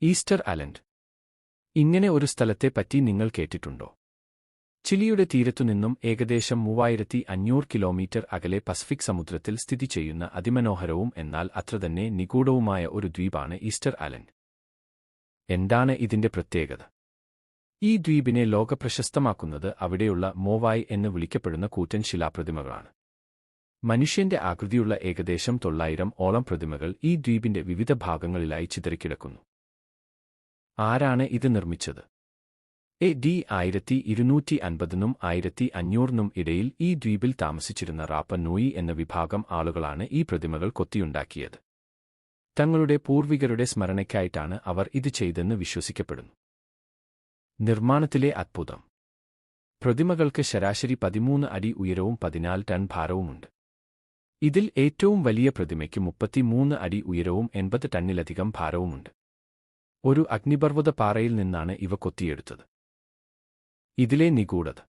Easter island. ഇങ്ങനെ ഒരു സ്ഥലത്തെപ്പറ്റി നിങ്ങൾ കേട്ടിട്ടുണ്ടോ? ചിലിയുടെ തീരത്തുനിന്നും ഏകദേശം 3500 കിലോമീറ്റർ അകലെ പസഫിക് സമുദ്രത്തിൽ സ്ഥിതി ചെയ്യുന്ന അതിമനോഹരവും എന്നാൽ അത്രതന്നെ നിഗൂഢവുമായ ഒരു ദ്വീപാണ് ഈസ്റ്റർ ഐലൻഡ്. എന്താണ് ഇതിന്റെ പ്രത്യേകത? ഈ ദ്വീപിനെ ലോകപ്രശസ്തമാക്കുന്നത് അവിടെയുള്ള മോവായ് എന്ന് വിളിക്കപ്പെടുന്ന കൂറ്റൻ ശിലാപ്രതിമകളാണ്. മനുഷ്യന്റെ ആകൃതിയുള്ള ഏകദേശം 900-ഓളം പ്രതിമകൾ ഈ ദ്വീപിന്റെ വിവിധ ഭാഗങ്ങളിലായി ചിതറിക്കിടക്കുന്നു. ആരാണ് ഇത് നിർമ്മിച്ചത്? AD 1250-നും 1500-നും ഇടയിൽ ഈ ദ്വീപിൽ താമസിച്ചിരുന്ന റാപ്പ നൂയി എന്ന വിഭാഗം ആളുകളാണ് ഈ പ്രതിമകൾ കൊത്തിയുണ്ടാക്കിയത്. തങ്ങളുടെ പൂർവികരുടെ സ്മരണയ്ക്കായിട്ടാണ് അവർ ഇത് ചെയ്തെന്ന് വിശ്വസിക്കപ്പെടുന്നു. നിർമ്മാണത്തിലെ അത്ഭുതം. പ്രതിമകൾക്ക് ശരാശരി 13 അടി ഉയരവും 14 ടൺ ഭാരവുമുണ്ട്. ഇതിൽ ഏറ്റവും വലിയ പ്രതിമയ്ക്ക് 33 അടി ഉയരവും 80 ടണ്ണിലധികം ഭാരവുമുണ്ട്. ഒരു അഗ്നിപർവ്വത പാറയിൽ നിന്നാണ് ഇവ കൊത്തിയെടുത്തത്. ഇതിലെ നിഗൂഢത.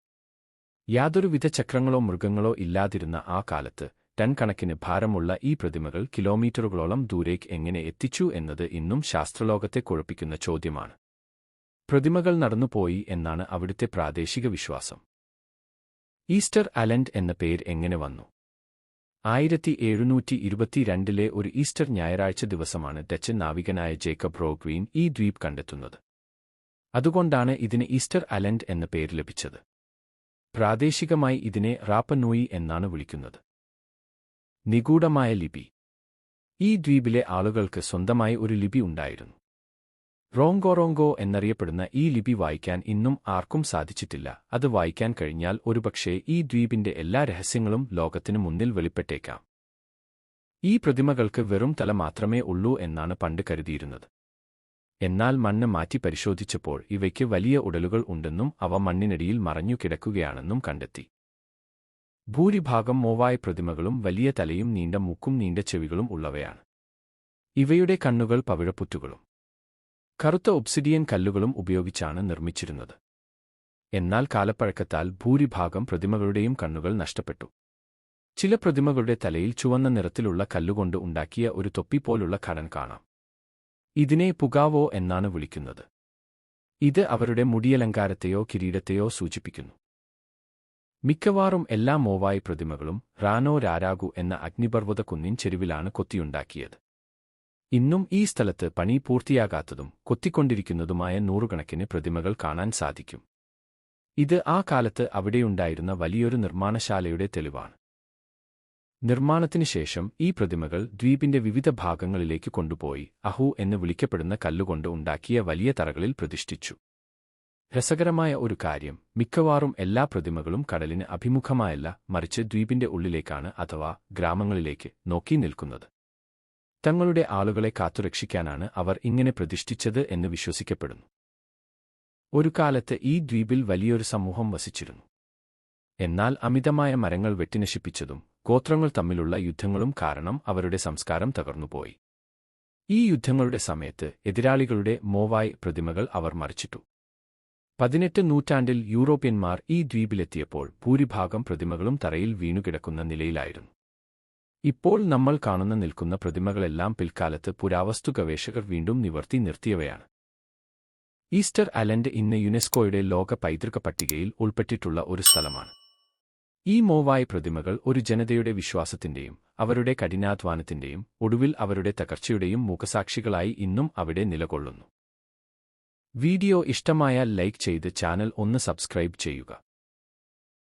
യാതൊരുവിധ ചക്രങ്ങളോ മൃഗങ്ങളോ ഇല്ലാതിരുന്ന ആ കാലത്ത് ടൺ കണക്കിന് ഭാരമുള്ള ഈ പ്രതിമകൾ കിലോമീറ്ററുകളോളം ദൂരേക്ക് എങ്ങനെ എത്തിച്ചു എന്നത് ഇന്നും ശാസ്ത്രലോകത്തെ കുഴപ്പിക്കുന്ന ചോദ്യമാണ്. പ്രതിമകൾ നടന്നുപോയി എന്നാണ് അവിടുത്തെ പ്രാദേശിക വിശ്വാസം. ഈസ്റ്റർ ഐലൻഡ് എന്ന പേര് എങ്ങനെ വന്നു? 1722-ലെ ഒരു ഈസ്റ്റർ ഞായറാഴ്ച ദിവസമാണ് ഡച്ച് നാവികനായ ജേക്കബ് റോഗ്വീൻ ഈ ദ്വീപ് കണ്ടെത്തുന്നത്. അതുകൊണ്ടാണ് ഇതിന് ഈസ്റ്റർ ഐലൻഡ് എന്ന പേര് ലഭിച്ചത്. പ്രാദേശികമായി ഇതിനെ റാപ്പ നൂയി എന്നാണ് വിളിക്കുന്നത്. നിഗൂഢമായ ലിപി. ഈ ദ്വീപിലെ ആളുകൾക്ക് സ്വന്തമായി ഒരു ലിപി ഉണ്ടായിരുന്നു. റോങ്കോറോങ്കോ എന്നറിയപ്പെടുന്ന ഈ ലിപി വായിക്കാൻ ഇന്നും ആർക്കും സാധിച്ചിട്ടില്ല. അത് വായിക്കാൻ കഴിഞ്ഞാൽ ഒരുപക്ഷേ ഈ ദ്വീപിന്റെ എല്ലാ രഹസ്യങ്ങളും ലോകത്തിനു മുന്നിൽ വെളിപ്പെട്ടേക്കാം. ഈ പ്രതിമകൾക്ക് വെറും തല മാത്രമേ ഉള്ളൂ എന്നാണ് പണ്ട് കരുതിയിരുന്നത്. എന്നാൽ മണ്ണ് മാറ്റി പരിശോധിച്ചപ്പോൾ ഇവയ്ക്ക് വലിയ ഉടലുകൾ ഉണ്ടെന്നും അവ മണ്ണിനടിയിൽ മറഞ്ഞു കിടക്കുകയാണെന്നും കണ്ടെത്തി. ഭൂരിഭാഗം മോവായ് പ്രതിമകളും വലിയ തലയും നീണ്ട മൂക്കും നീണ്ട ചെവികളും ഉള്ളവയാണ്. ഇവയുടെ കണ്ണുകൾ പവിഴപ്പുറ്റുകളും കറുത്ത ഒബ്സിഡിയൻ കല്ലുകളും ഉപയോഗിച്ചാണ് നിർമ്മിച്ചിരുന്നത്. എന്നാൽ കാലപ്പഴക്കത്താൽ ഭൂരിഭാഗം പ്രതിമകളുടെയും കണ്ണുകൾ നഷ്ടപ്പെട്ടു. ചില പ്രതിമകളുടെ തലയിൽ ചുവന്ന നിറത്തിലുള്ള കല്ലുകൊണ്ട് ഉണ്ടാക്കിയ ഒരു തൊപ്പി പോലുള്ള ഘടന കാണാം. ഇതിനെ പുഗാവോ എന്നാണ് വിളിക്കുന്നത്. ഇത് അവരുടെ മുടിയലങ്കാരത്തെയോ കിരീടത്തെയോ സൂചിപ്പിക്കുന്നു. മിക്കവാറും എല്ലാ മോവായ് പ്രതിമകളും റാനോ രാരാഗു എന്ന അഗ്നിപർവ്വത കുന്നിൻ ചെരുവിലാണ് കൊത്തിയുണ്ടാക്കിയത്. ഇന്നും ഈ സ്ഥലത്ത് പണി പൂർത്തിയാകാത്തതും കൊത്തിക്കൊണ്ടിരിക്കുന്നതുമായ നൂറുകണക്കിന് പ്രതിമകൾ കാണാൻ സാധിക്കും. ഇത് ആ കാലത്ത് അവിടെയുണ്ടായിരുന്ന വലിയൊരു നിർമ്മാണശാലയുടെ തെളിവാണ്. നിർമ്മാണത്തിന് ശേഷം ഈ പ്രതിമകൾ ദ്വീപിന്റെ വിവിധ ഭാഗങ്ങളിലേക്ക് കൊണ്ടുപോയി അഹു എന്ന് വിളിക്കപ്പെടുന്ന കല്ലുകൊണ്ട് ഉണ്ടാക്കിയ വലിയ തറകളിൽ പ്രതിഷ്ഠിച്ചു. രസകരമായ ഒരു കാര്യം, മിക്കവാറും എല്ലാ പ്രതിമകളും കടലിന് അഭിമുഖമായല്ല, മറിച്ച് ദ്വീപിന്റെ ഉള്ളിലേക്കാണ് അഥവാ ഗ്രാമങ്ങളിലേക്ക് നോക്കി നിൽക്കുന്നത്. തങ്ങളുടെ ആളുകളെ കാത്തുരക്ഷിക്കാനാണ് അവർ ഇങ്ങനെ പ്രതിഷ്ഠിച്ചത് എന്ന് വിശ്വസിക്കപ്പെടുന്നു. ഒരു കാലത്ത് ഈ ദ്വീപിൽ വലിയൊരു സമൂഹം വസിച്ചിരുന്നു. എന്നാൽ അമിതമായ മരങ്ങൾ വെട്ടിനശിപ്പിച്ചതും ഗോത്രങ്ങൾ തമ്മിലുള്ള യുദ്ധങ്ങളും കാരണം അവരുടെ സംസ്കാരം തകർന്നുപോയി. ഈ യുദ്ധങ്ങളുടെ സമയത്ത് എതിരാളികളുടെ മോവായ് പ്രതിമകൾ അവർ മറിച്ചിട്ടു. 18 നൂറ്റാണ്ടിൽ യൂറോപ്യന്മാർ ഈ ദ്വീപിലെത്തിയപ്പോൾ ഭൂരിഭാഗം പ്രതിമകളും തറയിൽ വീണുകിടക്കുന്ന നിലയിലായിരുന്നു. ഇപ്പോൾ നമ്മൾ കാണുന്ന നിൽക്കുന്ന പ്രതിമകളെല്ലാം പിൽക്കാലത്ത് പുരാവസ്തു ഗവേഷകർ വീണ്ടും നിവർത്തി നിർത്തിയവയാണ്. ഈസ്റ്റർ ഐലൻഡ് ഇന്ന് യുനെസ്കോയുടെ ലോക പൈതൃക പട്ടികയിൽ ഉൾപ്പെട്ടിട്ടുള്ള ഒരു സ്ഥലമാണ്. ഈ മോവായ് പ്രതിമകൾ ഒരു ജനതയുടെ വിശ്വാസത്തിന്റെയും അവരുടെ കഠിനാധ്വാനത്തിന്റെയും ഒടുവിൽ അവരുടെ തകർച്ചയുടെയും മൂകസാക്ഷികളായി ഇന്നും അവിടെ നിലകൊള്ളുന്നു. വീഡിയോ ഇഷ്ടമായാൽ ലൈക്ക് ചെയ്ത് ചാനൽ ഒന്ന് സബ്സ്ക്രൈബ് ചെയ്യുക.